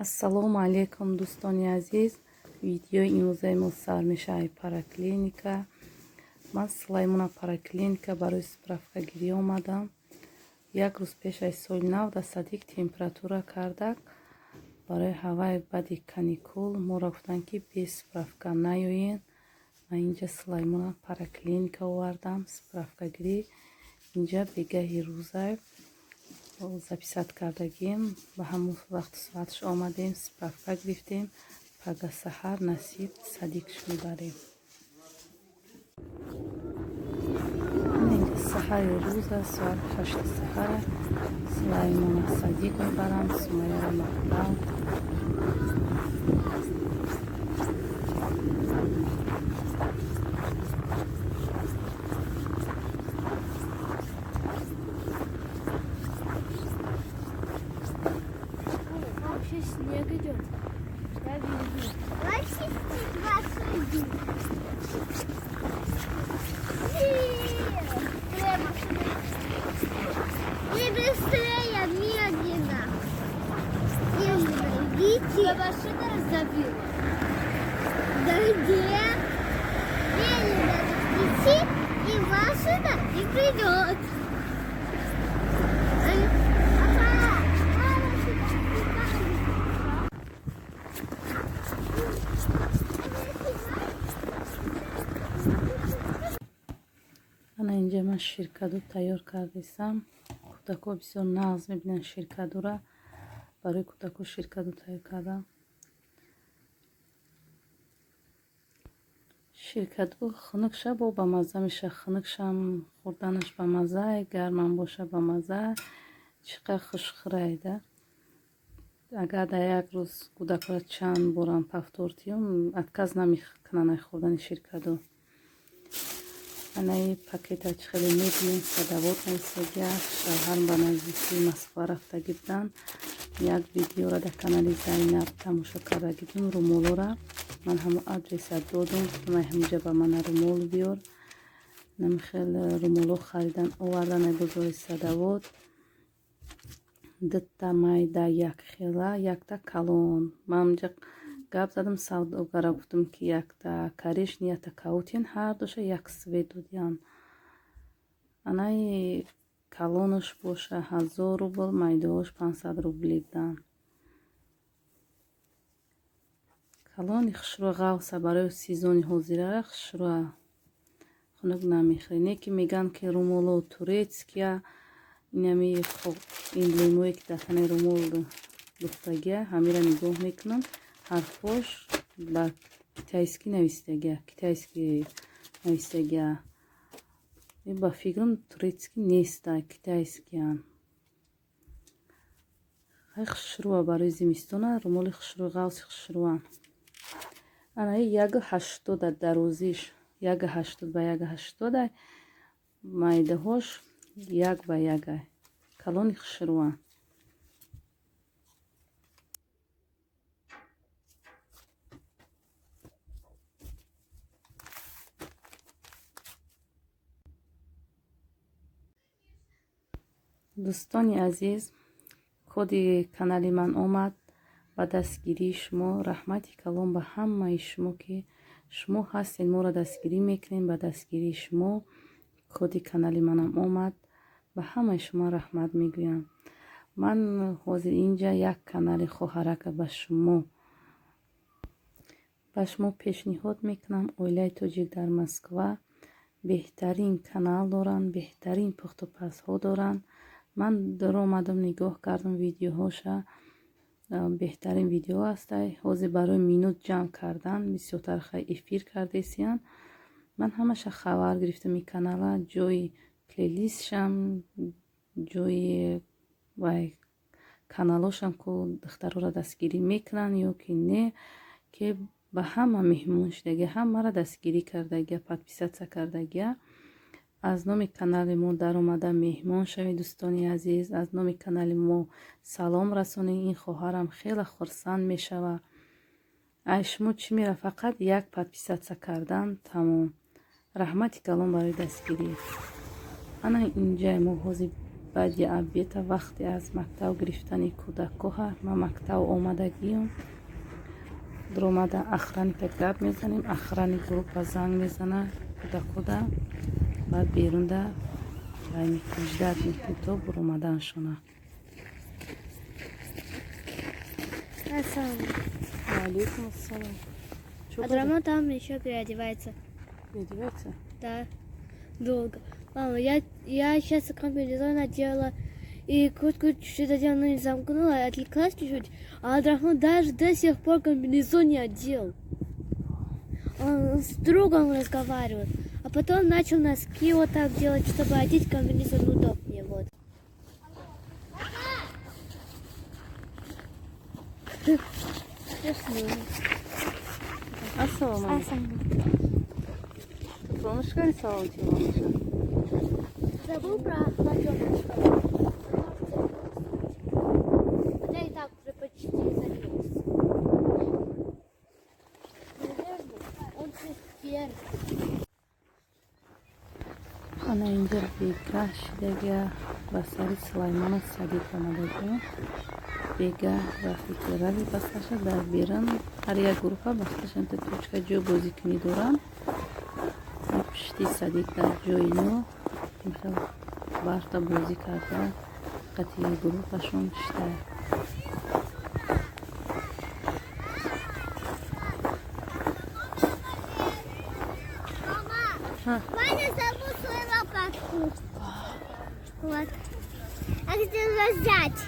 Ассалому алейкум, дӯстони азиз. Видеои имрӯзаи сар мешавад параклиника. Ман Сулаймона параклиника барои справкагирӣ омадам. Як рӯз пеш аз соли нав дар садик температура кардак. Барои ҳаваи баъди каникул моро гуфтанд ки без справка наёед. Ман инҷа Сулаймона параклиника овардам справкагирӣ. Инҷа бегаҳи рӯза записат кардагим, ба ҳамун вақту соаташ омадем, справка гирифтем, пага саҳар насиб садикш мебарем. Инҷа саҳари рӯз аст, соат 8 саҳар. Сулаймона садик мебарам, Сумайяро мактаб. Снег идет. Я вижу. И быстрее, медленно. Идите. Я машина раздавила. Да где? Медленно идти, и машина и придет. Ана инҷа ман ширкаду тайёр кардесам. Кӯдако бисёр нағз мебинанд ширкадура. Барои кӯдако ширкаду тайёр кардам. Ширкаду хунукша бо ба мазза меша. Хунукшам хӯрданаш ба мазза, гармам боша ба мазза. Чӣ қадр хушхӯрайда. Агар дар як рӯз кӯдакро чанд борам павтортиём, адказ намекунанд хӯрдани ширкаду. Анаи пакетач хеле мебинем садавот нависага. Шавҳарам ба наздикии Москва рафтагӣ буданд. Як видеора дар канали Зайнаб тамошо кардагӣ будем румолора. Ман ҳамон адреса додам, гуфтам ҳаминҷа ба ман румол биёр. Намихел румоло харидан овардан ай бозори садавот. Дутта майда як хела, якта калон. Ман ҳаминҷа гап задам савдогара, гуфтам ки якта коричневый, якта каутин, ҳардуша як свет додиянд. Анаи калонаш боша 1000 рубл, майдаош 500 рубли буданд. калони хушрӯа ғавса барои сезони ҳозира хушрӯа хунук намехӯрад. Не ки меган ки румоло турецкия, инами эмблемое ки дар танаи румол духтагия, ҳамира нигоҳ мекунам. ҳарфош ба китайский нависдагия, китайский нависдагия. Ба фикрам турецкий неста, китайскиян. Хай хушрӯа барои зимистона румоли хушрӯ, ғавси хушрӯа. Анаи 1,80 дарозиш, 1,80 ба 1,80 майдаҳош 1 ба 1. Калони хушрӯа. дӯстони азиз, коди канали ман омад. Ба дастгирии шумо раҳмати калон ба ҳамаи шумо ки шумо ҳастед, моро дастгирӣ мекунед. Ба дастгирии шумо коди канали манам омад. Ба ҳамаи шумо раҳмат мегӯям. Ман ҳозир инҷа як канали хоҳарака ба шумо пешниҳод мекунам. Оилаи тоҷик дар Москва беҳтарин канал доранд, беҳтарин пухтупазҳо доранд. Ман даромадам нигоҳ кардам видеоҳоша. беҳтарин видео ҳастай. ҳозир барои минут ҷамъ кардан бисёртар хай эфир кардесиян. ман ҳамаша хабар гирифтам ин канала. ҷои плейлистшам, ҷои вай каналошам ку духтароро дастгирӣ мекунанд ё ки не, ки ба ҳама меҳмон шудагия, ҳамаро дастгирӣ кардагия, подписатсия кардагия. аз номи канали мо даромада меҳмон шавед. дӯстони азиз, аз номи канали мо салом расонед. ин хоҳарам хеле хурсанд мешавад. ай шумо чӣ мера, фақат як подписатсия кардан тамом. раҳмати калон барои дастгирӣ. ана инҷа мо ҳозир баъди обеда вақте аз мактаб гирифтани кӯдакоҳа ма мактаб омадагиём дуромада охраника гап мезанем, охрани группа занг мезана кӯдакода баъд берунда вай мекунем ждат мекунем то буромаданшона. Алейкум ассалам. А Драма там еще переодевается. Переодевается? Да, долго. Мама, я сейчас комбинезон надела и куртку чуть-чуть одела, но не замкнула, отвлеклась чуть-чуть. А Абдрахман даже до сих пор комбинезон не одел. Он с другом разговаривал. А потом начал носки вот так делать, чтобы одеть комбинезон удобнее. Вот. Ассалам алейкум. Солнышко рисовал тебе? Забыл про охладённую школу. Я и так уже почти залез. Он теперь. Ana inja bega shidaga ba sari Sulaymon Sadiq omadagim. Bega va fikrali басаша дар беран ҳар як группа басашан то точка ҷо бозикунӣ доранд. Пишти Садиқ дар ҷои нӯ мисол барта бозӣ карда қатъи группашон шта. Ваня забыл свой лопатку. Вот. А где ее взять?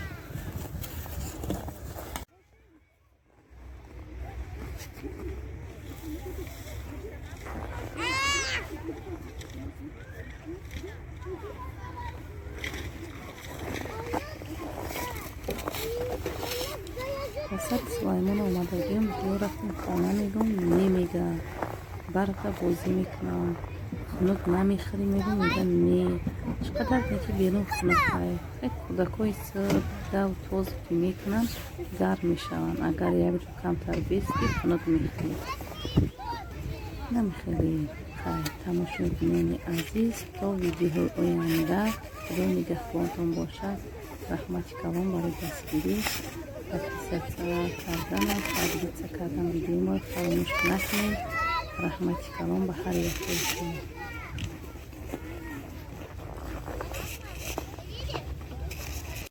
Асад Сулаймон омадагим ҷорафтум хона мегум немега барта бозӣ мекунам хунук намехӯрӣ мегум мега не чиқадар неки берун хунукай кӯдакои дав тоз ки мекунанд гарм мешаванд агар якҷо камтар бести хунук мехӯрӣ намехӯрӣ хай тамошои бинони азиз то видеоҳои оянда худо нигаҳбонтон бошад раҳмати калон барои дастгирӣ подписаться кардан таблица кардан видеои мо фаромӯш накунед раҳмати калон ба ҳар яке шумо.